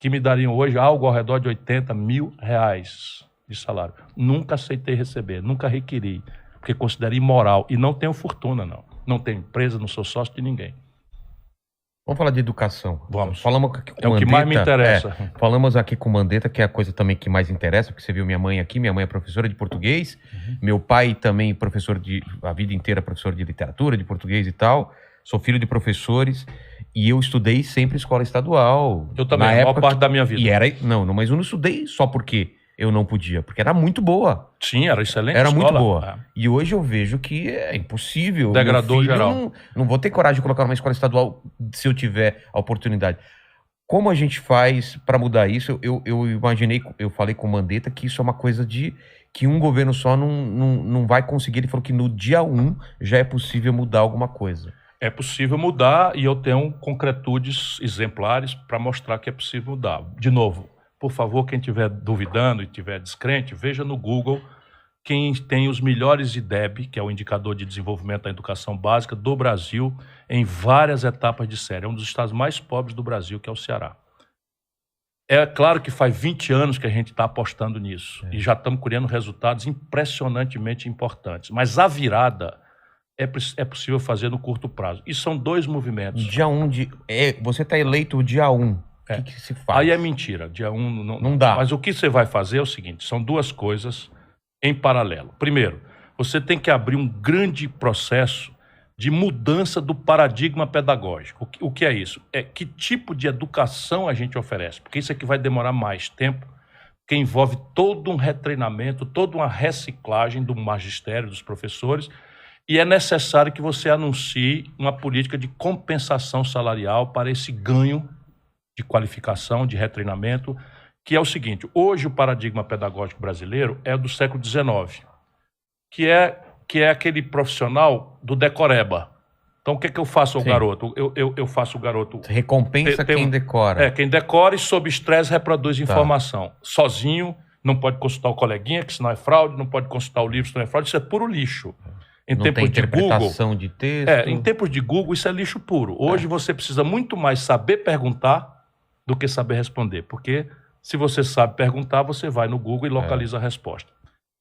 que me dariam hoje algo ao redor de 80 mil reais de salário. Nunca aceitei receber, nunca requeri, porque considero imoral. E não tenho fortuna, não. Não tenho empresa, não sou sócio de ninguém. Vamos falar de educação. Vamos. Falamos aqui com o Mandetta, que mais me interessa. Falamos aqui com o Mandetta, que é a coisa também que mais interessa, porque você viu minha mãe aqui, minha mãe é professora de português, meu pai também professor a vida inteira professor de literatura, de português e tal, sou filho de professores, e eu estudei sempre escola estadual. Eu também, a maior parte da minha vida. Mas eu não estudei só porque eu não podia, porque era muito boa. Sim, era excelente Era escola. Muito boa. E hoje eu vejo que é impossível. Degradou geral. Não vou ter coragem de colocar numa escola estadual se eu tiver a oportunidade. Como a gente faz para mudar isso? Eu imaginei, eu falei com o Mandetta que isso é uma coisa que um governo só não vai conseguir. Ele falou que no dia 1 já é possível mudar alguma coisa. É possível mudar e eu tenho concretudes exemplares para mostrar que é possível mudar. De novo, por favor, quem estiver duvidando e estiver descrente, veja no Google quem tem os melhores IDEB, que é o Indicador de Desenvolvimento da Educação Básica do Brasil, em várias etapas de série. É um dos estados mais pobres do Brasil, que é o Ceará. É claro que faz 20 anos que a gente está apostando nisso e já estamos colhendo resultados impressionantemente importantes. Mas a virada é possível fazer no curto prazo. E são 2 movimentos. Dia 1 você está eleito dia 1. O que se faz? Aí é mentira. Dia 1 não dá. Mas o que você vai fazer é o seguinte, são 2 coisas em paralelo. Primeiro, você tem que abrir um grande processo de mudança do paradigma pedagógico. O que é isso? É que tipo de educação a gente oferece, porque isso aqui vai demorar mais tempo, que envolve todo um retreinamento, toda uma reciclagem do magistério, dos professores, e é necessário que você anuncie uma política de compensação salarial para esse ganho de qualificação, de retreinamento, que é o seguinte, hoje o paradigma pedagógico brasileiro é do século XIX, que é aquele profissional do decoreba. Então, o que eu faço ao garoto? Eu faço o garoto... Você recompensa quem decora. Quem decora e sob estresse reproduz informação. Sozinho, não pode consultar o coleguinha, que senão é fraude, não pode consultar o livro, senão é fraude, isso é puro lixo. Em não tempos tem de interpretação Google, de texto. em tempos de Google, isso é lixo puro. Hoje você precisa muito mais saber perguntar do que saber responder, porque se você sabe perguntar, você vai no Google e localiza a resposta.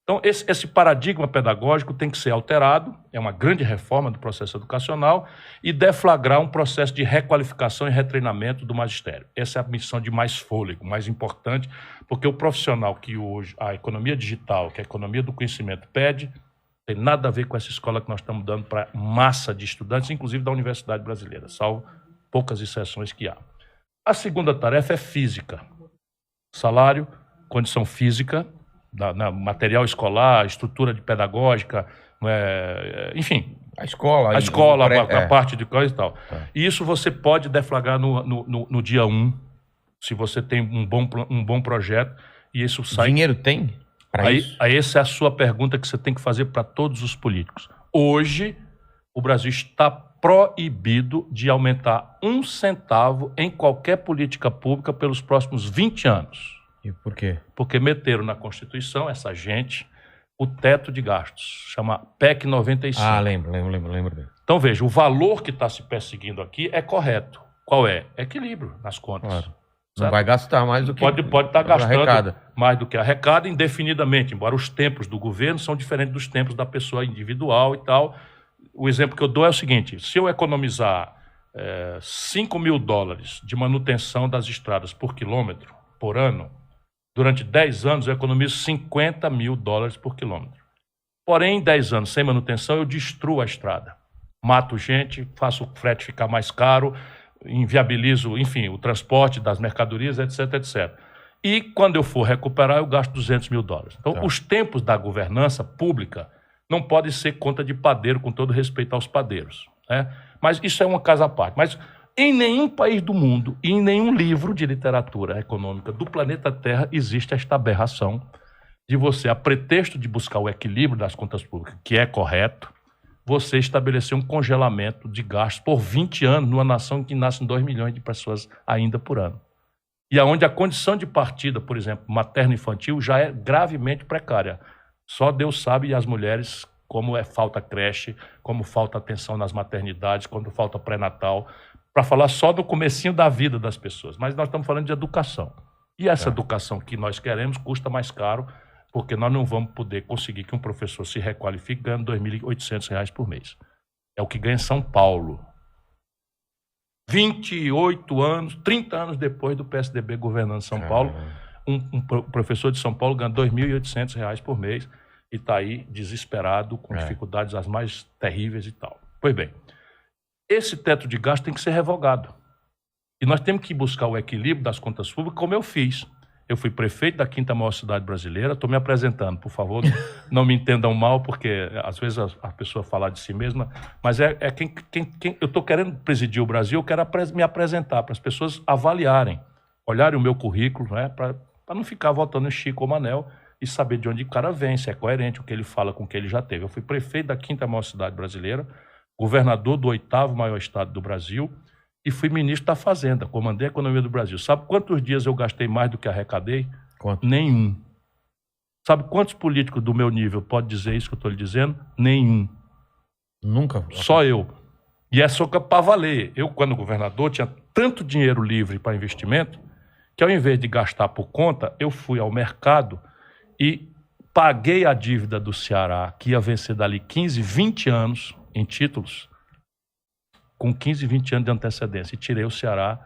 Então, esse paradigma pedagógico tem que ser alterado, é uma grande reforma do processo educacional, e deflagrar um processo de requalificação e retreinamento do magistério. Essa é a missão de mais fôlego, mais importante, porque o profissional que hoje, a economia digital, que a economia do conhecimento pede, tem nada a ver com essa escola que nós estamos dando para massa de estudantes, inclusive da Universidade Brasileira, salvo poucas exceções que há. A segunda tarefa é física. Salário, condição física, material escolar, estrutura de pedagógica, enfim. A escola, a parte de coisa e tal. E isso você pode deflagrar no dia 1, se você tem um bom projeto, e isso sai... Dinheiro tem para isso? Aí essa é a sua pergunta que você tem que fazer para todos os políticos. Hoje, o Brasil está proibido de aumentar 1 centavo em qualquer política pública pelos próximos 20 anos. E por quê? Porque meteram na Constituição, essa gente, o teto de gastos, chama PEC 95. Ah, lembro bem. Então, veja, o valor que está se perseguindo aqui é correto. Qual é? Equilíbrio nas contas. Claro. Não vai gastar mais do que pode estar gastando arrecada. Mais do que arrecada indefinidamente, embora os tempos do governo são diferentes dos tempos da pessoa individual e tal. O exemplo que eu dou é o seguinte, se eu economizar $5.000 de manutenção das estradas por quilômetro, por ano, durante 10 anos eu economizo $50.000 por quilômetro. Porém, em 10 anos sem manutenção, eu destruo a estrada. Mato gente, faço o frete ficar mais caro, inviabilizo, enfim, o transporte das mercadorias, etc, etc. E quando eu for recuperar, eu gasto $200.000. Então, os tempos da governança pública não podem ser conta de padeiro, com todo respeito aos padeiros, né? Mas isso é uma casa à parte. Mas em nenhum país do mundo e em nenhum livro de literatura econômica do planeta Terra existe esta aberração de você, a pretexto de buscar o equilíbrio das contas públicas, que é correto, você estabelecer um congelamento de gastos por 20 anos numa nação que nascem 2 milhões de pessoas ainda por ano. E onde a condição de partida, por exemplo, materno-infantil, já é gravemente precária. Só Deus sabe, e as mulheres, como falta creche, como falta atenção nas maternidades, quando falta pré-natal, para falar só do comecinho da vida das pessoas. Mas nós estamos falando de educação. E essa educação que nós queremos custa mais caro, porque nós não vamos poder conseguir que um professor se requalifique ganhando R$2.800 por mês. É o que ganha em São Paulo. 28 anos, 30 anos depois do PSDB governando São Paulo, um professor de São Paulo ganha R$2.800 por mês e está aí desesperado, com dificuldades as mais terríveis e tal. Pois bem, esse teto de gasto tem que ser revogado. E nós temos que buscar o equilíbrio das contas públicas, como eu fiz. Eu fui prefeito da 5ª maior cidade brasileira, estou me apresentando, por favor, não me entendam mal, porque às vezes a pessoa fala de si mesma, mas quem eu estou querendo presidir o Brasil, eu quero me apresentar para as pessoas avaliarem, olharem o meu currículo, né, para não ficar votando em Chico ou Manel e saber de onde o cara vem, se é coerente o que ele fala com o que ele já teve. Eu fui prefeito da 5ª maior cidade brasileira, governador do 8º maior estado do Brasil, e fui ministro da Fazenda, comandei a economia do Brasil. Sabe quantos dias eu gastei mais do que arrecadei? Quanto? Nenhum. Sabe quantos políticos do meu nível podem dizer isso que eu estou lhe dizendo? Nenhum. Nunca? Só eu. E é só para valer. Eu, quando governador, tinha tanto dinheiro livre para investimento, que ao invés de gastar por conta, eu fui ao mercado e paguei a dívida do Ceará, que ia vencer dali 15, 20 anos, em títulos com 15, 20 anos de antecedência e tirei o Ceará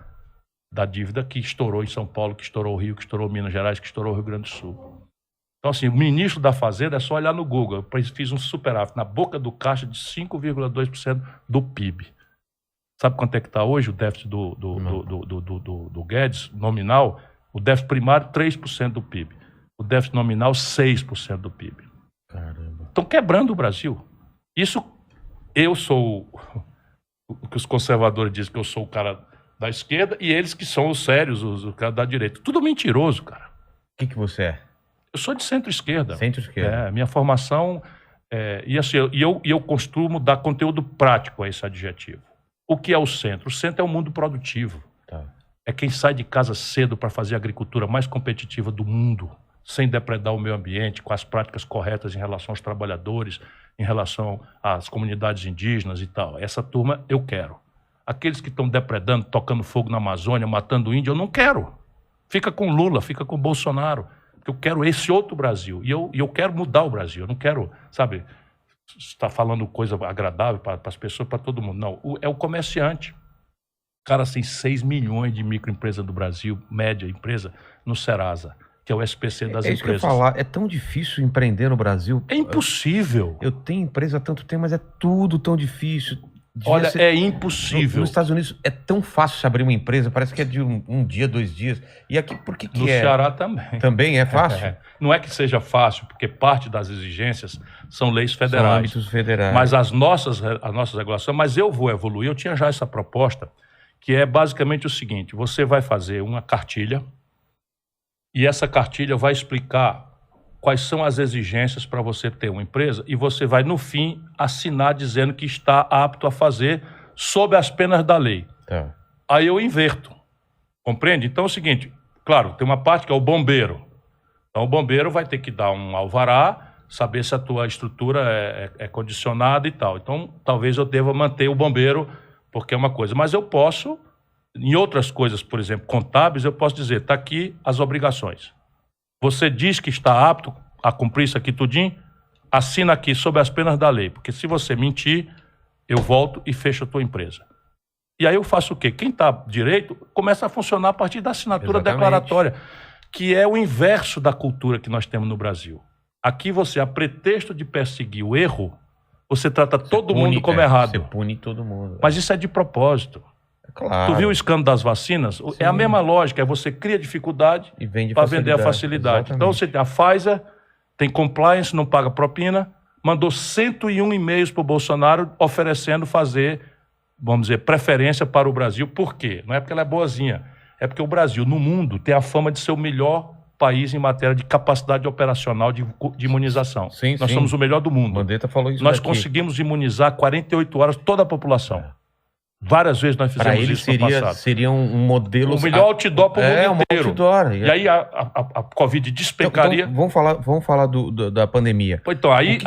da dívida que estourou em São Paulo, que estourou o Rio, que estourou Minas Gerais, que estourou o Rio Grande do Sul. Então, assim, o ministro da Fazenda é só olhar no Google. Eu fiz um superávit na boca do caixa de 5,2% do PIB. Sabe quanto é que está hoje o déficit do Guedes, nominal? O déficit primário, 3% do PIB. O déficit nominal, 6% do PIB. Caramba. Estão quebrando o Brasil. Isso, eu sou o que os conservadores dizem, que eu sou o cara da esquerda, e eles que são os sérios, os caras da direita. Tudo mentiroso, cara. O que você é? Eu sou de centro-esquerda. Centro-esquerda. Minha formação... e assim, eu costumo dar conteúdo prático a esse adjetivo. O que é o centro? O centro é o mundo produtivo. Tá. É quem sai de casa cedo para fazer a agricultura mais competitiva do mundo, sem depredar o meio ambiente, com as práticas corretas em relação aos trabalhadores, em relação às comunidades indígenas e tal. Essa turma eu quero. Aqueles que estão depredando, tocando fogo na Amazônia, matando índio, eu não quero. Fica com Lula, fica com Bolsonaro. Eu quero esse outro Brasil. E eu quero mudar o Brasil. Eu não quero, sabe, estar falando coisa agradável para as pessoas, para todo mundo. Não, é o comerciante. Cara, tem 6 milhões de microempresas do Brasil, média empresa, no Serasa, que é o SPC das É isso que eu ia empresas. falar. É tão difícil empreender no Brasil. É impossível. Eu tenho empresa há tanto tempo, mas é tudo tão difícil. Olha, é impossível. Nos Estados Unidos é tão fácil se abrir uma empresa, parece que é de um dia, 2 dias. E aqui, por que No é? Ceará também. Também é fácil? Não é que seja fácil, porque parte das exigências são leis São federais. âmbitos federais. Mas as nossas regulações, mas eu vou evoluir. Eu tinha já essa proposta, que é basicamente o seguinte: você vai fazer uma cartilha, e essa cartilha vai explicar quais são as exigências para você ter uma empresa, e você vai, no fim, assinar dizendo que está apto a fazer sob as penas da lei. Tá. Aí eu inverto, compreende? Então é o seguinte, claro, tem uma parte que é o bombeiro. Então o bombeiro vai ter que dar um alvará, saber se a tua estrutura é condicionada e tal. Então talvez eu deva manter o bombeiro, porque é uma coisa. Mas eu posso, em outras coisas, por exemplo, contábeis, eu posso dizer, está aqui as obrigações. Você diz que está apto a cumprir isso aqui tudinho, assina aqui sob as penas da lei, porque se você mentir, eu volto e fecho a tua empresa. E aí eu faço o quê? Quem está direito começa a funcionar a partir da assinatura declaratória, que é o inverso da cultura que nós temos no Brasil. Aqui você, a pretexto de perseguir o erro, você trata todo mundo como errado. Você pune todo mundo. Mas isso é de propósito. Claro. Tu viu o escândalo das vacinas? Sim. É a mesma lógica, é você cria dificuldade para vender a facilidade. Exatamente. Então você tem a Pfizer, tem compliance, não paga propina, mandou 101 e-mails para o Bolsonaro oferecendo fazer, vamos dizer, preferência para o Brasil. Por quê? Não é porque ela é boazinha, é porque o Brasil, no mundo, tem a fama de ser o melhor país em matéria de capacidade operacional de imunização. Nós somos o melhor do mundo. Mandetta falou isso. Nós conseguimos imunizar 48 horas toda a população. Várias vezes nós fizemos isso no passado. Seria um modelo... O melhor outdoor para o mundo inteiro. Outdoor. E aí a Covid despencaria. Então, vamos falar da pandemia. Então, aí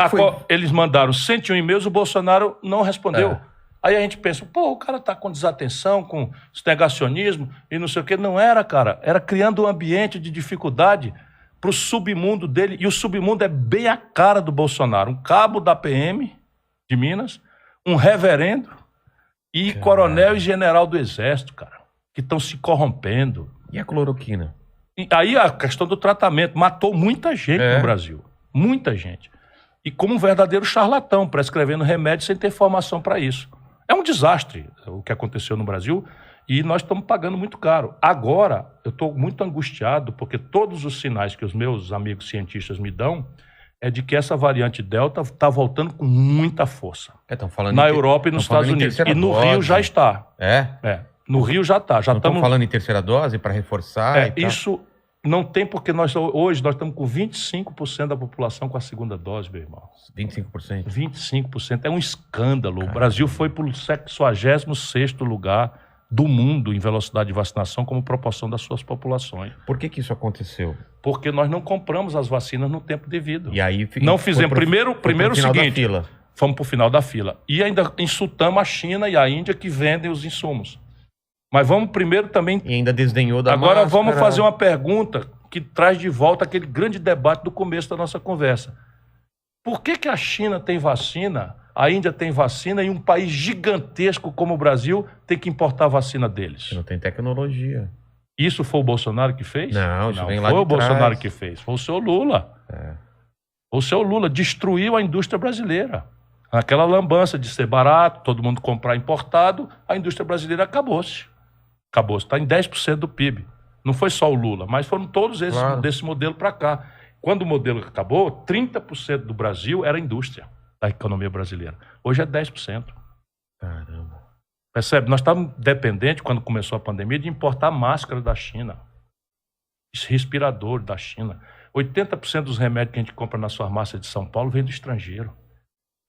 eles mandaram 101 e-mails, o Bolsonaro não respondeu. Aí a gente pensa, pô, o cara está com desatenção, com negacionismo e não sei o quê. Não era, cara. Era criando um ambiente de dificuldade para o submundo dele. E o submundo é bem a cara do Bolsonaro. Um cabo da PM de Minas, um reverendo, e coronel e general do Exército, cara, que estão se corrompendo. E a cloroquina? E aí a questão do tratamento matou muita gente no Brasil. Muita gente. E como um verdadeiro charlatão, prescrevendo remédio sem ter formação para isso. É um desastre o que aconteceu no Brasil e nós estamos pagando muito caro. Agora, eu estou muito angustiado porque todos os sinais que os meus amigos cientistas me dão é de que essa variante Delta está voltando com muita força. Na Europa e nos Estados Unidos. E no Rio já está. No Rio já está. Já estamos falando em terceira dose para reforçar? Isso não tem, porque hoje nós estamos com 25% da população com a segunda dose, meu irmão. 25%? 25%. É um escândalo. Caramba. O Brasil foi para o 66º lugar do mundo em velocidade de vacinação como proporção das suas populações. Por que isso aconteceu? Porque nós não compramos as vacinas no tempo devido. E aí não fizemos. Primeiro o seguinte, fomos para o final da fila. E ainda insultamos a China e a Índia que vendem os insumos. Mas vamos primeiro também... E ainda desdenhou da Agora vamos fazer uma pergunta que traz de volta aquele grande debate do começo da nossa conversa. Por que a China tem vacina A Índia tem vacina e um país gigantesco como o Brasil tem que importar a vacina deles. Não tem tecnologia. Isso foi o Bolsonaro que fez? Não, isso vem lá foi de o Bolsonaro trás. que fez, foi o seu Lula. O seu Lula destruiu a indústria brasileira. Aquela lambança de ser barato, todo mundo comprar importado, a indústria brasileira acabou-se. Acabou-se, está em 10% do PIB. Não foi só o Lula, mas foram todos esses desse modelo para cá. Quando o modelo acabou, 30% do Brasil era indústria da economia brasileira. Hoje é 10%. Caramba. Percebe? Nós estávamos dependentes, quando começou a pandemia, de importar máscara da China, respirador da China. 80% dos remédios que a gente compra nas farmácias de São Paulo vem do estrangeiro.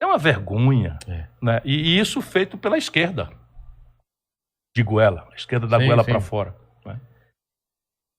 É uma vergonha. Né? E isso feito pela esquerda de goela, a esquerda da goela para fora.